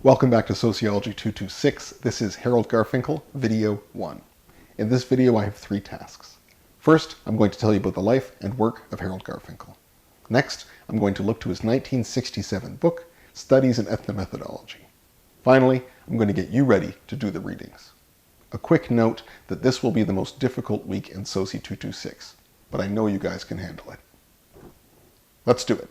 Welcome back to Sociology 226. This is Harold Garfinkel, video 1. In this video I have 3 tasks. First, I'm going to tell you about the life and work of Harold Garfinkel. Next, I'm going to look to his 1967 book, Studies in Ethnomethodology. Finally, I'm going to get you ready to do the readings. A quick note that this will be the most difficult week in SOCY 226, but I know you guys can handle it. Let's do it.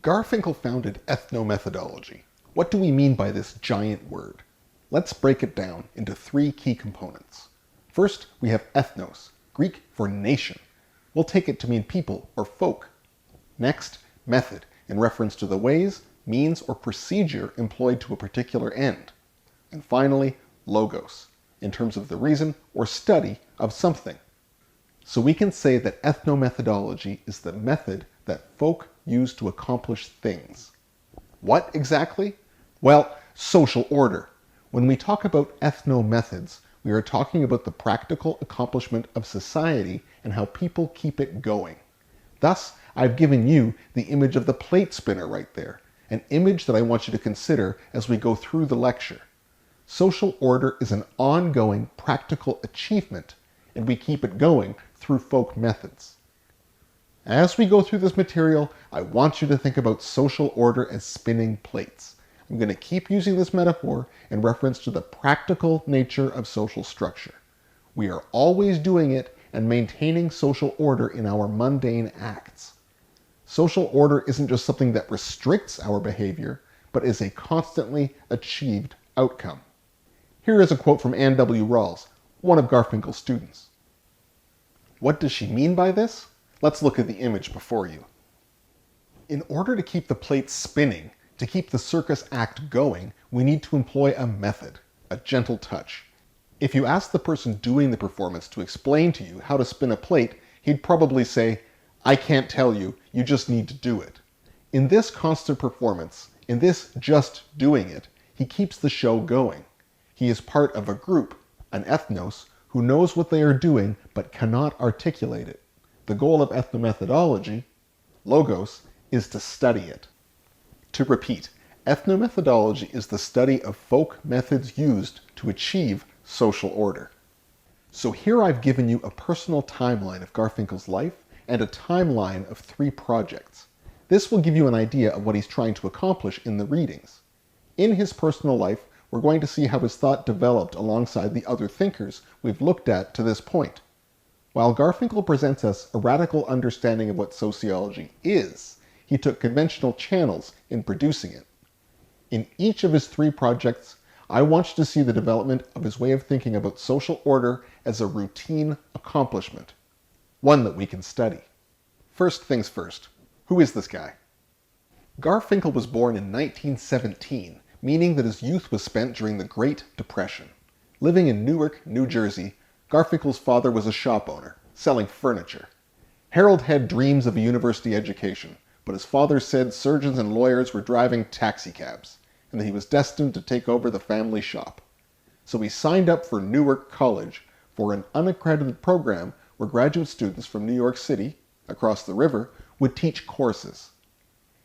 Garfinkel founded ethnomethodology. What do we mean by this giant word? Let's break it down into 3 key components. First, we have ethnos, Greek for nation. We'll take it to mean people or folk. Next, method, in reference to the ways, means, or procedure employed to a particular end. And finally, logos, in terms of the reason or study of something. So we can say that ethnomethodology is the method that folk use to accomplish things. What exactly? Well, social order. When we talk about ethnomethods, we are talking about the practical accomplishment of society and how people keep it going. Thus, I've given you the image of the plate spinner right there, an image that I want you to consider as we go through the lecture. Social order is an ongoing practical achievement, and we keep it going through folk methods. As we go through this material, I want you to think about social order as spinning plates. I'm going to keep using this metaphor in reference to the practical nature of social structure. We are always doing it and maintaining social order in our mundane acts. Social order isn't just something that restricts our behavior, but is a constantly achieved outcome. Here is a quote from Anne W. Rawls, one of Garfinkel's students. What does she mean by this? Let's look at the image before you. In order to keep the plates spinning, to keep the circus act going, we need to employ a method, a gentle touch. If you ask the person doing the performance to explain to you how to spin a plate, he'd probably say, "I can't tell you, you just need to do it." In this constant performance, in this just doing it, he keeps the show going. He is part of a group, an ethnos, who knows what they are doing but cannot articulate it. The goal of ethnomethodology, logos, is to study it. To repeat, ethnomethodology is the study of folk methods used to achieve social order. So here I've given you a personal timeline of Garfinkel's life and a timeline of 3 projects. This will give you an idea of what he's trying to accomplish in the readings. In his personal life, we're going to see how his thought developed alongside the other thinkers we've looked at to this point. While Garfinkel presents us a radical understanding of what sociology is, he took conventional channels in producing it. In each of his 3 projects, I want you to see the development of his way of thinking about social order as a routine accomplishment, one that we can study. First things first, who is this guy? Garfinkel was born in 1917, meaning that his youth was spent during the Great Depression. Living in Newark, New Jersey, Garfinkel's father was a shop owner, selling furniture. Harold had dreams of a university education, but his father said surgeons and lawyers were driving taxicabs, and that he was destined to take over the family shop. So he signed up for Newark College for an unaccredited program where graduate students from New York City, across the river, would teach courses.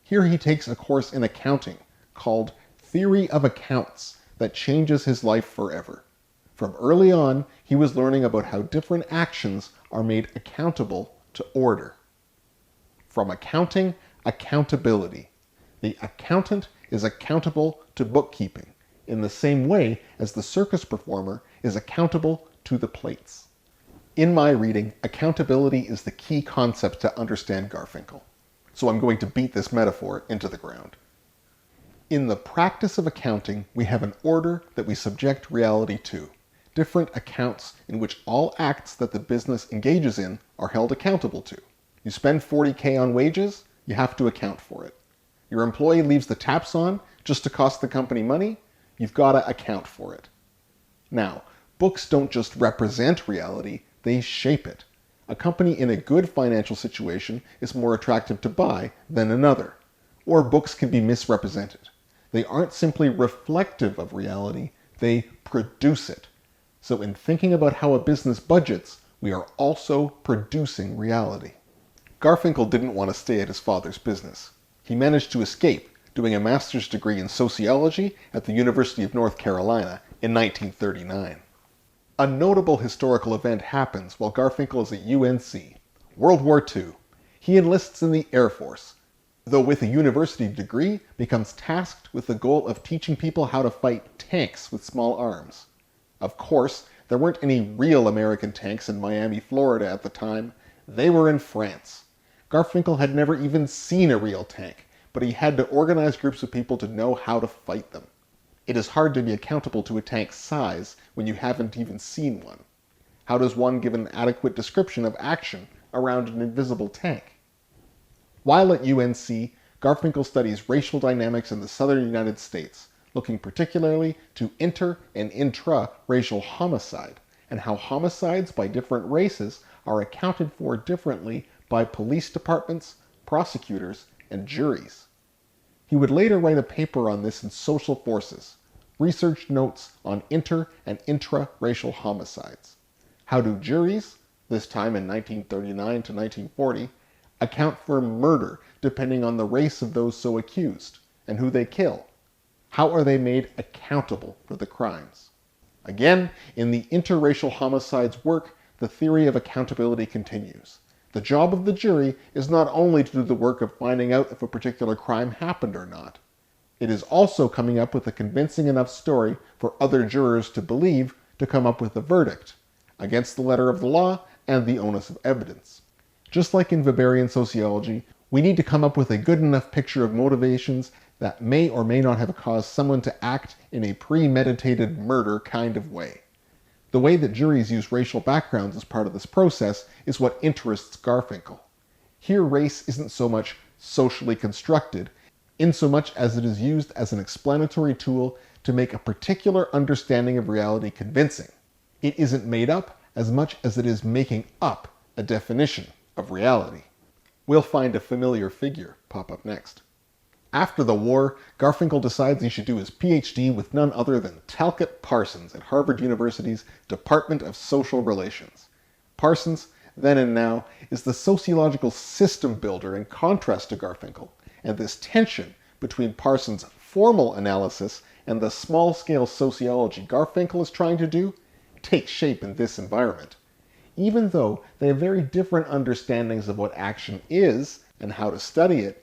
Here he takes a course in accounting called Theory of Accounts that changes his life forever. From early on, he was learning about how different actions are made accountable to order. From accounting, accountability. The accountant is accountable to bookkeeping, in the same way as the circus performer is accountable to the plates. In my reading, accountability is the key concept to understand Garfinkel. So I'm going to beat this metaphor into the ground. In the practice of accounting, we have an order that we subject reality to. Different accounts in which all acts that the business engages in are held accountable to. You spend $40,000 on wages, you have to account for it. Your employee leaves the taps on just to cost the company money, you've got to account for it. Now, books don't just represent reality, they shape it. A company in a good financial situation is more attractive to buy than another. Or books can be misrepresented. They aren't simply reflective of reality, they produce it. So in thinking about how a business budgets, we are also producing reality. Garfinkel didn't want to stay at his father's business. He managed to escape doing a master's degree in sociology at the University of North Carolina in 1939. A notable historical event happens while Garfinkel is at UNC. World War II. He enlists in the Air Force, though with a university degree, becomes tasked with the goal of teaching people how to fight tanks with small arms. Of course, there weren't any real American tanks in Miami, Florida at the time. They were in France. Garfinkel had never even seen a real tank, but he had to organize groups of people to know how to fight them. It is hard to be accountable to a tank's size when you haven't even seen one. How does one give an adequate description of action around an invisible tank? While at UNC, Garfinkel studies racial dynamics in the southern United States, looking particularly to inter- and intra-racial homicide, and how homicides by different races are accounted for differently by police departments, prosecutors, and juries. He would later write a paper on this in Social Forces, research notes on inter- and intra-racial homicides. How do juries, this time in 1939 to 1940, account for murder depending on the race of those so accused, and who they kill? How are they made accountable for the crimes? Again, in the interracial homicides work, the theory of accountability continues. The job of the jury is not only to do the work of finding out if a particular crime happened or not. It is also coming up with a convincing enough story for other jurors to believe to come up with a verdict, against the letter of the law and the onus of evidence. Just like in Weberian sociology, we need to come up with a good enough picture of motivations that may or may not have caused someone to act in a premeditated murder kind of way. The way that juries use racial backgrounds as part of this process is what interests Garfinkel. Here race isn't so much socially constructed, insomuch as it is used as an explanatory tool to make a particular understanding of reality convincing. It isn't made up as much as it is making up a definition of reality. We'll find a familiar figure pop up next. After the war, Garfinkel decides he should do his PhD with none other than Talcott Parsons at Harvard University's Department of Social Relations. Parsons, then and now, is the sociological system builder in contrast to Garfinkel, and this tension between Parsons' formal analysis and the small-scale sociology Garfinkel is trying to do takes shape in this environment. Even though they have very different understandings of what action is and how to study it,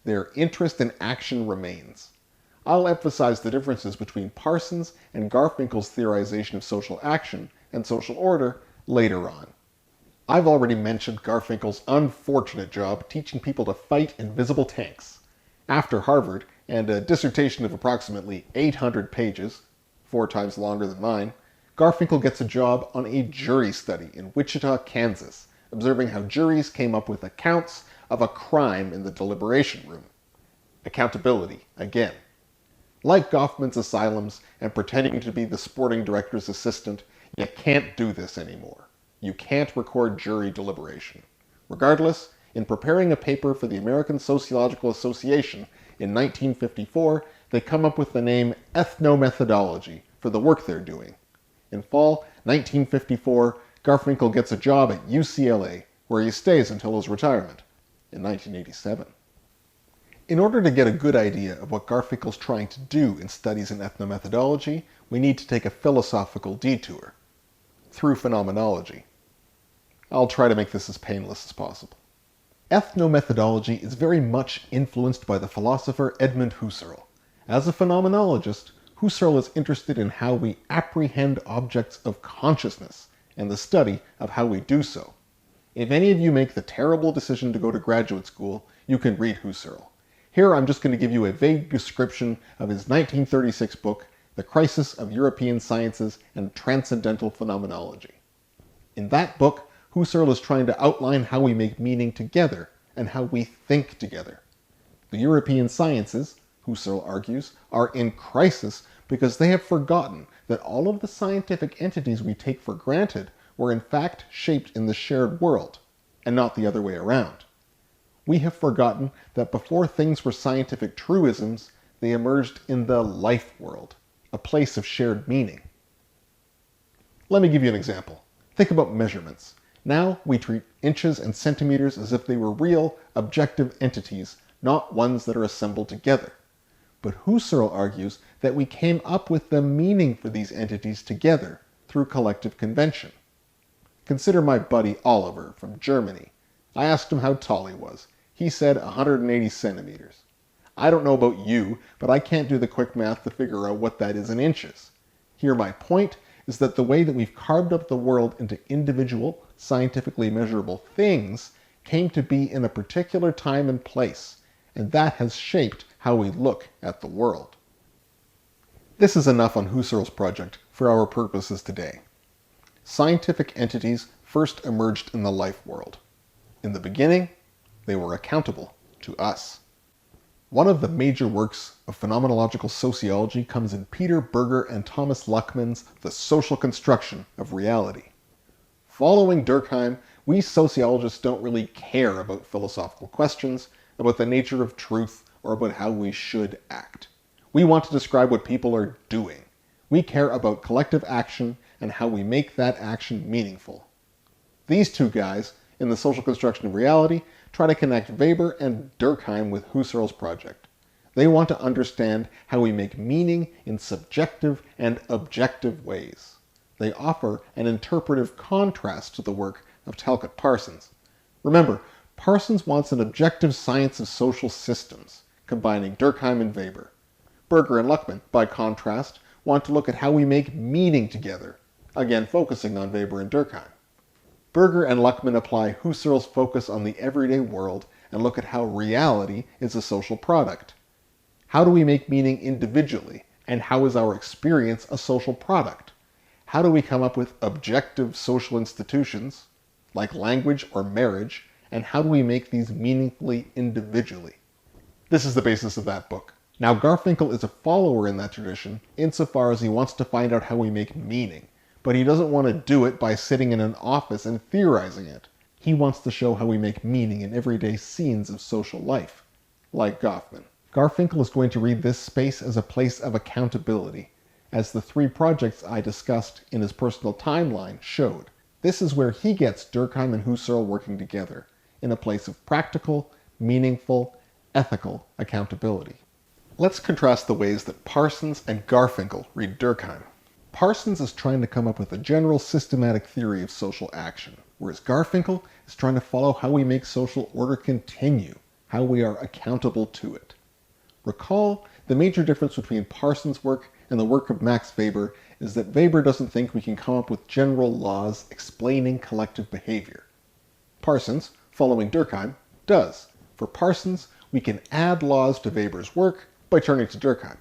their interest in action remains. I'll emphasize the differences between Parsons and Garfinkel's theorization of social action and social order later on. I've already mentioned Garfinkel's unfortunate job teaching people to fight invisible tanks. After Harvard, and a dissertation of approximately 800 pages, 4 times longer than mine, Garfinkel gets a job on a jury study in Wichita, Kansas, observing how juries came up with accounts of a crime in the deliberation room. Accountability, again. Like Goffman's asylums and pretending to be the sporting director's assistant, you can't do this anymore. You can't record jury deliberation. Regardless, in preparing a paper for the American Sociological Association in 1954, they come up with the name Ethnomethodology for the work they're doing. In fall 1954, Garfinkel gets a job at UCLA, where he stays until his retirement in 1987. In order to get a good idea of what Garfinkel's trying to do in studies in ethnomethodology, we need to take a philosophical detour through phenomenology. I'll try to make this as painless as possible. Ethnomethodology is very much influenced by the philosopher Edmund Husserl. As a phenomenologist, Husserl is interested in how we apprehend objects of consciousness and the study of how we do so. If any of you make the terrible decision to go to graduate school, you can read Husserl. Here I'm just going to give you a vague description of his 1936 book, The Crisis of European Sciences and Transcendental Phenomenology. In that book, Husserl is trying to outline how we make meaning together and how we think together. The European sciences, Husserl argues, are in crisis because they have forgotten that all of the scientific entities we take for granted were in fact shaped in the shared world, and not the other way around. We have forgotten that before things were scientific truisms, they emerged in the life world, a place of shared meaning. Let me give you an example. Think about measurements. Now we treat inches and centimeters as if they were real, objective entities, not ones that are assembled together. But Husserl argues that we came up with the meaning for these entities together through collective convention. Consider my buddy Oliver from Germany. I asked him how tall he was. He said 180 centimeters. I don't know about you, but I can't do the quick math to figure out what that is in inches. Here my point is that the way that we've carved up the world into individual, scientifically measurable things came to be in a particular time and place, and that has shaped how we look at the world. This is enough on Husserl's project for our purposes today. Scientific entities first emerged in the life world. In the beginning, they were accountable to us. One of the major works of phenomenological sociology comes in Peter Berger and Thomas Luckmann's The Social Construction of Reality. Following Durkheim, we sociologists don't really care about philosophical questions, about the nature of truth, or about how we should act. We want to describe what people are doing. We care about collective action and how we make that action meaningful. These two guys, in The Social Construction of Reality, try to connect Weber and Durkheim with Husserl's project. They want to understand how we make meaning in subjective and objective ways. They offer an interpretive contrast to the work of Talcott Parsons. Remember, Parsons wants an objective science of social systems, combining Durkheim and Weber. Berger and Luckmann, by contrast, want to look at how we make meaning together, again focusing on Weber and Durkheim. Berger and Luckmann apply Husserl's focus on the everyday world and look at how reality is a social product. How do we make meaning individually, and how is our experience a social product? How do we come up with objective social institutions, like language or marriage, and how do we make these meaningfully individually? This is the basis of that book. Now, Garfinkel is a follower in that tradition insofar as he wants to find out how we make meaning, but he doesn't want to do it by sitting in an office and theorizing it. He wants to show how we make meaning in everyday scenes of social life, like Goffman. Garfinkel is going to read this space as a place of accountability, as the three projects I discussed in his personal timeline showed. This is where he gets Durkheim and Husserl working together, in a place of practical, meaningful, ethical accountability. Let's contrast the ways that Parsons and Garfinkel read Durkheim. Parsons is trying to come up with a general systematic theory of social action, whereas Garfinkel is trying to follow how we make social order continue, how we are accountable to it. Recall, the major difference between Parsons' work and the work of Max Weber is that Weber doesn't think we can come up with general laws explaining collective behavior. Parsons, following Durkheim, does. For Parsons, we can add laws to Weber's work by turning to Durkheim.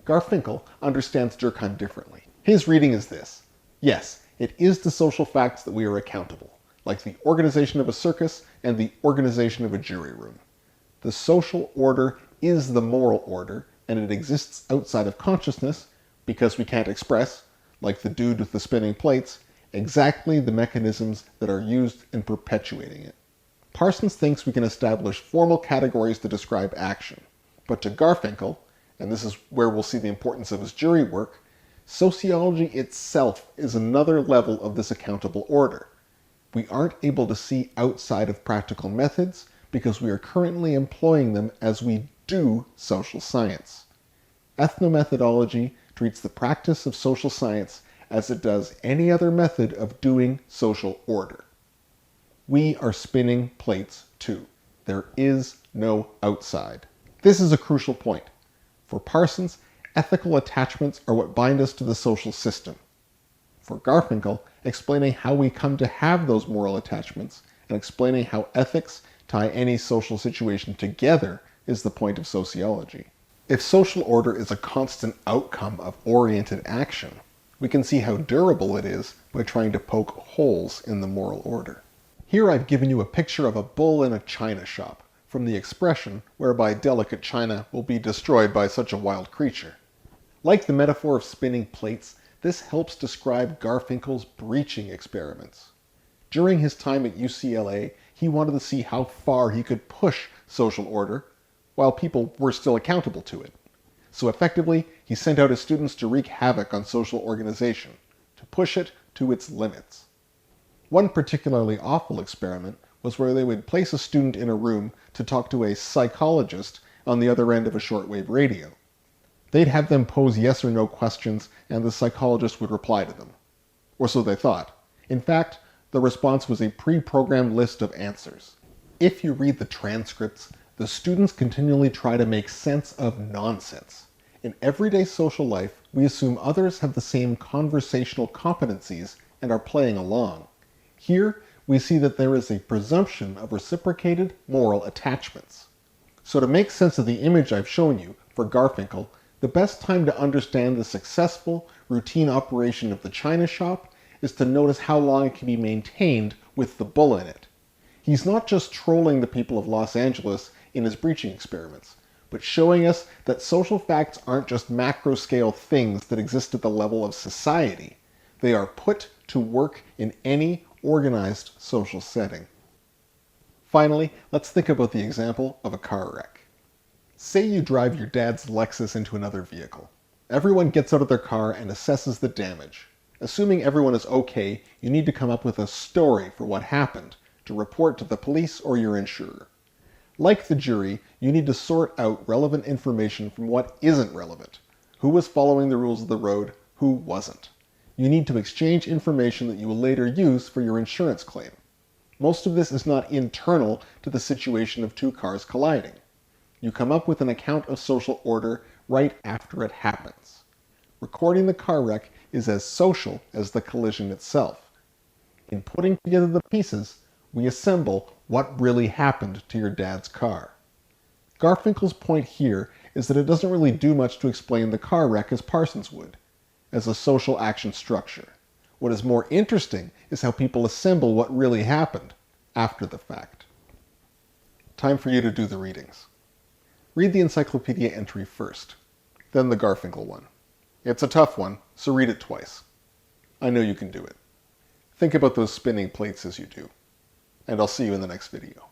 Garfinkel understands Durkheim differently. His reading is this: yes, it is to social facts that we are accountable, like the organization of a circus and the organization of a jury room. The social order is the moral order, and it exists outside of consciousness because we can't express, like the dude with the spinning plates, exactly the mechanisms that are used in perpetuating it. Parsons thinks we can establish formal categories to describe action, but to Garfinkel, and this is where we'll see the importance of his jury work, sociology itself is another level of this accountable order. We aren't able to see outside of practical methods because we are currently employing them as we do social science. Ethnomethodology treats the practice of social science as it does any other method of doing social order. We are spinning plates too. There is no outside. This is a crucial point. For Parsons, ethical attachments are what bind us to the social system. For Garfinkel, explaining how we come to have those moral attachments and explaining how ethics tie any social situation together is the point of sociology. If social order is a constant outcome of oriented action, we can see how durable it is by trying to poke holes in the moral order. Here I've given you a picture of a bull in a china shop, from the expression whereby delicate china will be destroyed by such a wild creature. Like the metaphor of spinning plates, this helps describe Garfinkel's breaching experiments. During his time at UCLA, he wanted to see how far he could push social order while people were still accountable to it. So effectively, he sent out his students to wreak havoc on social organization, to push it to its limits. One particularly awful experiment was where they would place a student in a room to talk to a psychologist on the other end of a shortwave radio. They'd have them pose yes or no questions, and the psychologist would reply to them. Or so they thought. In fact, the response was a pre-programmed list of answers. If you read the transcripts, the students continually try to make sense of nonsense. In everyday social life, we assume others have the same conversational competencies and are playing along. Here, we see that there is a presumption of reciprocated moral attachments. So to make sense of the image I've shown you for Garfinkel, the best time to understand the successful, routine operation of the china shop is to notice how long it can be maintained with the bull in it. He's not just trolling the people of Los Angeles in his breaching experiments, but showing us that social facts aren't just macro-scale things that exist at the level of society. They are put to work in any organized social setting. Finally, let's think about the example of a car wreck. Say you drive your dad's Lexus into another vehicle. Everyone gets out of their car and assesses the damage. Assuming everyone is okay, you need to come up with a story for what happened to report to the police or your insurer. Like the jury, you need to sort out relevant information from what isn't relevant. Who was following the rules of the road, who wasn't. You need to exchange information that you will later use for your insurance claim. Most of this is not internal to the situation of two cars colliding. You come up with an account of social order right after it happens. Recording the car wreck is as social as the collision itself. In putting together the pieces, we assemble what really happened to your dad's car. Garfinkel's point here is that it doesn't really do much to explain the car wreck as Parsons would, as a social action structure. What is more interesting is how people assemble what really happened after the fact. Time for you to do the readings. Read the encyclopedia entry first, then the Garfinkel one. It's a tough one, so read it twice. I know you can do it. Think about those spinning plates as you do, and I'll see you in the next video.